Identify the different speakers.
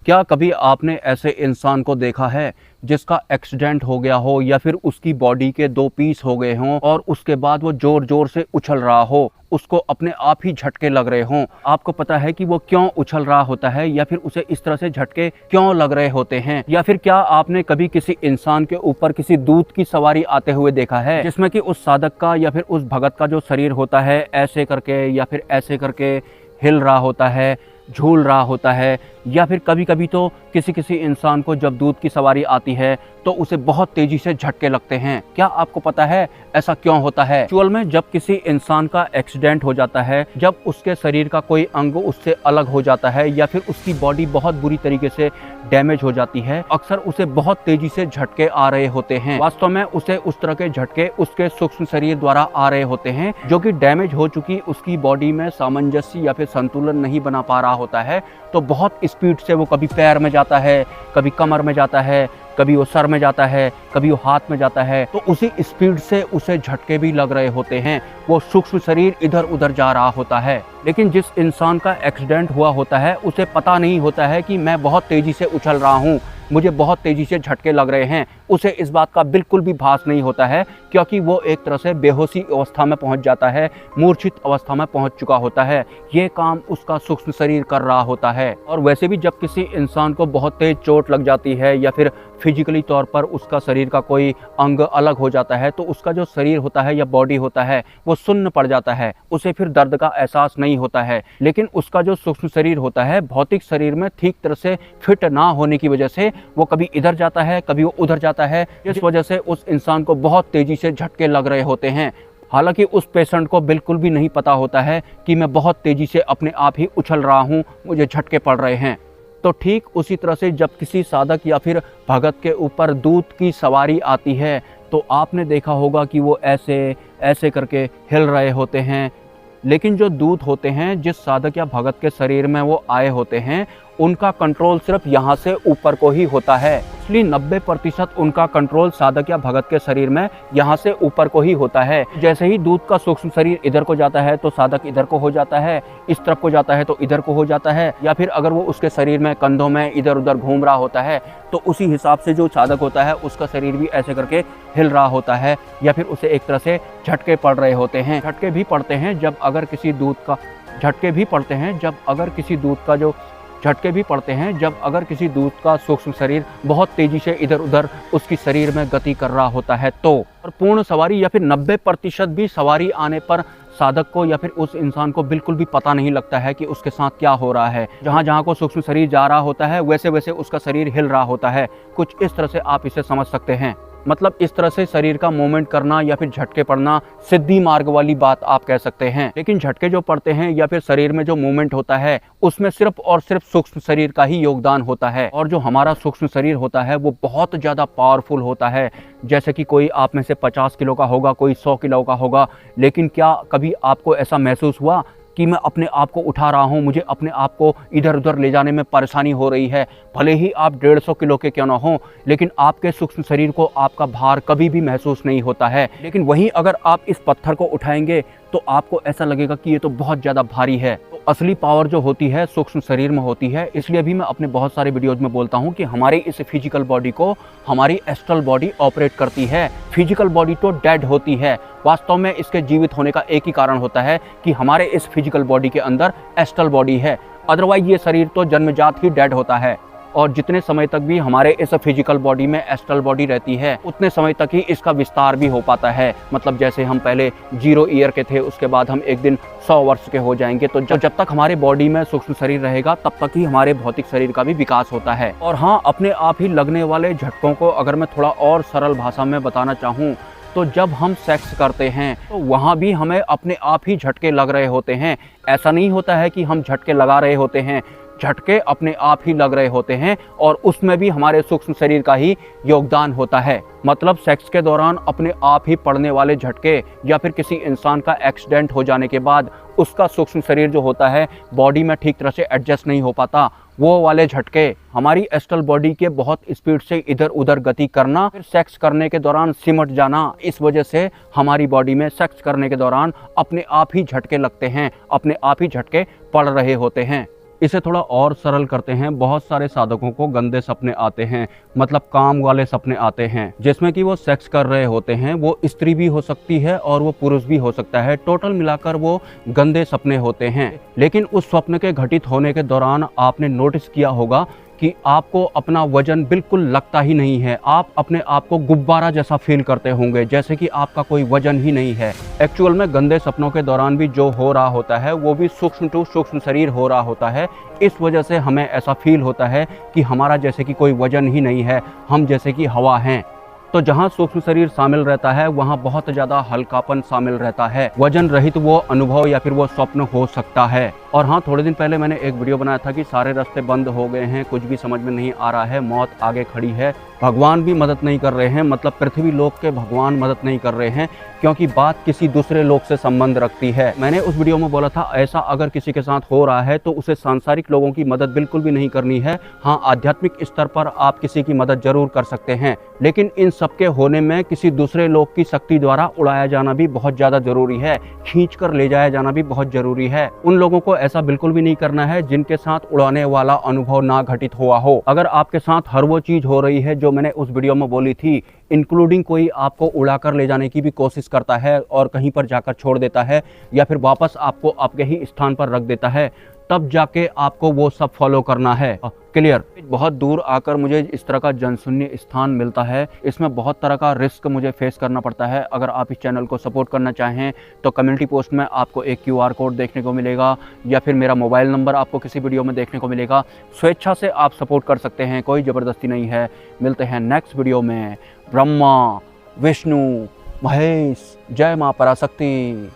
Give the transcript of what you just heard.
Speaker 1: क्या कभी आपने ऐसे इंसान को देखा है जिसका एक्सीडेंट हो गया हो या फिर उसकी बॉडी के दो पीस हो गए हों और उसके बाद वो जोर जोर से उछल रहा हो, उसको अपने आप ही झटके लग रहे हों? आपको पता है कि वो क्यों उछल रहा होता है या फिर उसे इस तरह से झटके क्यों लग रहे होते हैं? या फिर क्या आपने कभी किसी इंसान के ऊपर किसी दूत की सवारी आते हुए देखा है, जिसमें कि उस साधक का या फिर उस भगत का जो शरीर होता है ऐसे करके या फिर ऐसे करके हिल रहा होता है, झूल रहा होता है? या फिर कभी कभी तो किसी किसी इंसान को जब दूध की सवारी आती है तो उसे बहुत तेजी से झटके लगते हैं। क्या आपको पता है ऐसा क्यों होता है? एक्चुअल में जब किसी इंसान का एक्सीडेंट हो जाता है, जब उसके शरीर का कोई अंग उससे अलग हो जाता है या फिर उसकी बॉडी बहुत बुरी तरीके से डैमेज हो जाती है, अक्सर उसे बहुत तेजी से झटके आ रहे होते हैं। वास्तव में उसे उस तरह के झटके उसके सूक्ष्म शरीर द्वारा आ रहे होते हैं, जो कि डैमेज हो चुकी उसकी बॉडी में सामंजस्य या फिर संतुलन नहीं बना पा रहा होता है। तो बहुत स्पीड से वो कभी पैर में जाता है, कभी कमर में जाता है, कभी वो सर में जाता है, कभी वो हाथ में जाता है, तो उसी स्पीड से उसे झटके भी लग रहे होते हैं। वो सूक्ष्म शरीर इधर उधर जा रहा होता है। लेकिन जिस इंसान का एक्सीडेंट हुआ होता है उसे पता नहीं होता है कि मैं बहुत तेजी से उछल रहा हूँ, मुझे बहुत तेजी से झटके लग रहे हैं। उसे इस बात का बिल्कुल भी भास नहीं होता है, क्योंकि वो एक तरह से बेहोशी अवस्था में पहुंच जाता है, मूर्छित अवस्था में पहुंच चुका होता है। ये काम उसका सूक्ष्म शरीर कर रहा होता है। और वैसे भी जब किसी इंसान को बहुत तेज चोट लग जाती है या फिर फिजिकली तौर पर उसका शरीर का कोई अंग अलग हो जाता है, तो उसका जो शरीर होता है या बॉडी होता है वो सुन्न पड़ जाता है, उसे फिर दर्द का एहसास नहीं होता है। लेकिन उसका जो सूक्ष्म शरीर होता है भौतिक शरीर में ठीक तरह से फिट ना होने की वजह से वो कभी इधर जाता है, कभी वो उधर जाता है, जिस वजह से उस इंसान को बहुत तेजी से झटके लग रहे होते हैं। हालांकि उस पेशेंट को बिल्कुल भी नहीं पता होता है कि मैं बहुत तेजी से अपने आप ही उछल रहा हूँ, मुझे झटके पड़ रहे हैं। तो ठीक उसी तरह से जब किसी साधक या फिर भगत के ऊपर दूत की सवारी आती है तो आपने देखा होगा कि वो ऐसे ऐसे करके हिल रहे होते हैं। लेकिन जो दूत होते हैं, जिस साधक या भगत के शरीर में वो आए होते हैं, उनका कंट्रोल सिर्फ यहाँ से ऊपर को ही होता है। इसलिए 90% उनका कंट्रोल साधक या भगत के शरीर में यहाँ से ऊपर को ही होता है। जैसे ही दूत का सूक्ष्म शरीर इधर को जाता है तो साधक इधर को हो जाता है, इस तरफ को जाता है तो इधर को हो जाता है, या फिर अगर वो उसके शरीर में कंधों में इधर उधर घूम रहा होता है तो उसी हिसाब से जो साधक होता है उसका शरीर भी ऐसे करके हिल रहा होता है, या फिर उसे एक तरह से झटके पड़ रहे होते हैं। झटके भी पड़ते हैं जब अगर किसी दूत का झटके भी पड़ते हैं जब अगर किसी दूत का जो झटके भी पड़ते हैं जब अगर किसी दूत का सूक्ष्म शरीर बहुत तेजी से इधर उधर उसकी शरीर में गति कर रहा होता है। तो और पूर्ण सवारी या फिर 90% भी सवारी आने पर साधक को या फिर उस इंसान को बिल्कुल भी पता नहीं लगता है कि उसके साथ क्या हो रहा है। जहाँ जहाँ को सूक्ष्म शरीर जा रहा होता है वैसे वैसे उसका शरीर हिल रहा होता है। कुछ इस तरह से आप इसे समझ सकते हैं। मतलब इस तरह से शरीर का मूवमेंट करना या फिर झटके पड़ना सिद्धि मार्ग वाली बात आप कह सकते हैं। लेकिन झटके जो पड़ते हैं या फिर शरीर में जो मूवमेंट होता है उसमें सिर्फ और सिर्फ सूक्ष्म शरीर का ही योगदान होता है। और जो हमारा सूक्ष्म शरीर होता है वो बहुत ज़्यादा पावरफुल होता है। जैसे कि कोई आप में से 50 किलो का होगा, कोई 100 किलो का होगा। लेकिन क्या कभी आपको ऐसा महसूस हुआ कि मैं अपने आप को उठा रहा हूँ, मुझे अपने आप को इधर उधर ले जाने में परेशानी हो रही है? भले ही आप 150 किलो के क्यों ना हो, लेकिन आपके सूक्ष्म शरीर को आपका भार कभी भी महसूस नहीं होता है। लेकिन वहीं अगर आप इस पत्थर को उठाएंगे तो आपको ऐसा लगेगा कि ये तो बहुत ज़्यादा भारी है। तो असली पावर जो होती है सूक्ष्म शरीर में होती है। इसलिए भी मैं अपने बहुत सारे वीडियोज़ में बोलता हूँ कि हमारी इस फिजिकल बॉडी को हमारी एस्ट्रल बॉडी ऑपरेट करती है। फिजिकल बॉडी तो डेड होती है। वास्तव में इसके जीवित होने का एक ही कारण होता है कि हमारे इस फिजिकल बॉडी के अंदर एस्ट्रल बॉडी है। अदरवाइज ये शरीर तो जन्मजात ही डेड होता है। और जितने समय तक भी हमारे इस फिजिकल बॉडी में एस्ट्रल बॉडी रहती है उतने समय तक ही इसका विस्तार भी हो पाता है। मतलब जैसे हम पहले 0 ईयर के थे, उसके बाद हम एक दिन 100 वर्ष के हो जाएंगे। तो जब तक हमारे बॉडी में सूक्ष्म शरीर रहेगा तब तक ही हमारे भौतिक शरीर का भी विकास होता है। और हाँ, अपने आप ही लगने वाले झटकों को अगर मैं थोड़ा और सरल भाषा में बताना चाहूँ तो जब हम सेक्स करते हैं तो वहाँ भी हमें अपने आप ही झटके लग रहे होते हैं। ऐसा नहीं होता है कि हम झटके लगा रहे होते हैं, झटके अपने आप ही लग रहे होते हैं और उसमें भी हमारे सूक्ष्म शरीर का ही योगदान होता है। मतलब सेक्स के दौरान अपने आप ही पड़ने वाले झटके या फिर किसी इंसान का एक्सीडेंट हो जाने के बाद उसका सूक्ष्म शरीर जो होता है बॉडी में ठीक तरह से एडजस्ट नहीं हो पाता, वो वाले झटके हमारी एस्ट्रल बॉडी के बहुत स्पीड से इधर उधर गति करना, फिर सेक्स करने के दौरान सिमट जाना, इस वजह से हमारी बॉडी में सेक्स करने के दौरान अपने आप ही झटके लगते हैं, अपने आप ही झटके पड़ रहे होते हैं। इसे थोड़ा और सरल करते हैं। बहुत सारे साधकों को गंदे सपने आते हैं, मतलब काम वाले सपने आते हैं, जिसमें कि वो सेक्स कर रहे होते हैं। वो स्त्री भी हो सकती है और वो पुरुष भी हो सकता है। टोटल मिलाकर वो गंदे सपने होते हैं। लेकिन उस स्वप्न के घटित होने के दौरान आपने नोटिस किया होगा कि आपको अपना वजन बिल्कुल लगता ही नहीं है। आप अपने आप को गुब्बारा जैसा फील करते होंगे, जैसे कि आपका कोई वजन ही नहीं है। एक्चुअल में गंदे सपनों के दौरान भी जो हो रहा होता है वो भी सूक्ष्म टू सूक्ष्म शरीर हो रहा होता है। इस वजह से हमें ऐसा फील होता है कि हमारा जैसे कि कोई वजन ही नहीं है, हम जैसे कि हवा हैं। तो जहाँ सूक्ष्म शरीर शामिल रहता है वहाँ बहुत ज़्यादा हल्कापन शामिल रहता है। वजन रहित वो अनुभव या फिर वो स्वप्न हो सकता है। और हाँ, थोड़े दिन पहले मैंने एक वीडियो बनाया था कि सारे रास्ते बंद हो गए हैं, कुछ भी समझ में नहीं आ रहा है, मौत आगे खड़ी है, भगवान भी मदद नहीं कर रहे हैं, मतलब पृथ्वी लोक के भगवान मदद नहीं कर रहे हैं, क्योंकि बात किसी दूसरे लोक से संबंध रखती है। मैंने उस वीडियो में बोला था ऐसा अगर किसी के साथ हो रहा है तो उसे सांसारिक लोगों की मदद बिल्कुल भी नहीं करनी है। हाँ, आध्यात्मिक स्तर पर आप किसी की मदद जरूर कर सकते हैं, लेकिन इन सबके होने में किसी दूसरे लोक की शक्ति द्वारा उड़ाया जाना भी बहुत ज़्यादा जरूरी है, खींच कर ले जाया जाना भी बहुत जरूरी है। उन लोगों को ऐसा बिल्कुल भी नहीं करना है जिनके साथ उड़ाने वाला अनुभव ना घटित हुआ हो। अगर आपके साथ हर वो चीज़ हो रही है जो मैंने उस वीडियो में बोली थी, इंक्लूडिंग कोई आपको उड़ाकर ले जाने की भी कोशिश करता है और कहीं पर जाकर छोड़ देता है या फिर वापस आपको आपके ही स्थान पर रख देता है, तब जाके आपको वो सब फॉलो करना है। क्लियर? बहुत दूर आकर मुझे इस तरह का जनशून्य स्थान मिलता है, इसमें बहुत तरह का रिस्क मुझे फेस करना पड़ता है। अगर आप इस चैनल को सपोर्ट करना चाहें तो कम्युनिटी पोस्ट में आपको एक QR कोड देखने को मिलेगा या फिर मेरा मोबाइल नंबर आपको किसी वीडियो में देखने को मिलेगा। स्वेच्छा से आप सपोर्ट कर सकते हैं, कोई ज़बरदस्ती नहीं है। मिलते हैं नेक्स्ट वीडियो में। ब्रह्मा, विष्णु, महेश, जय माँ पराशक्ति।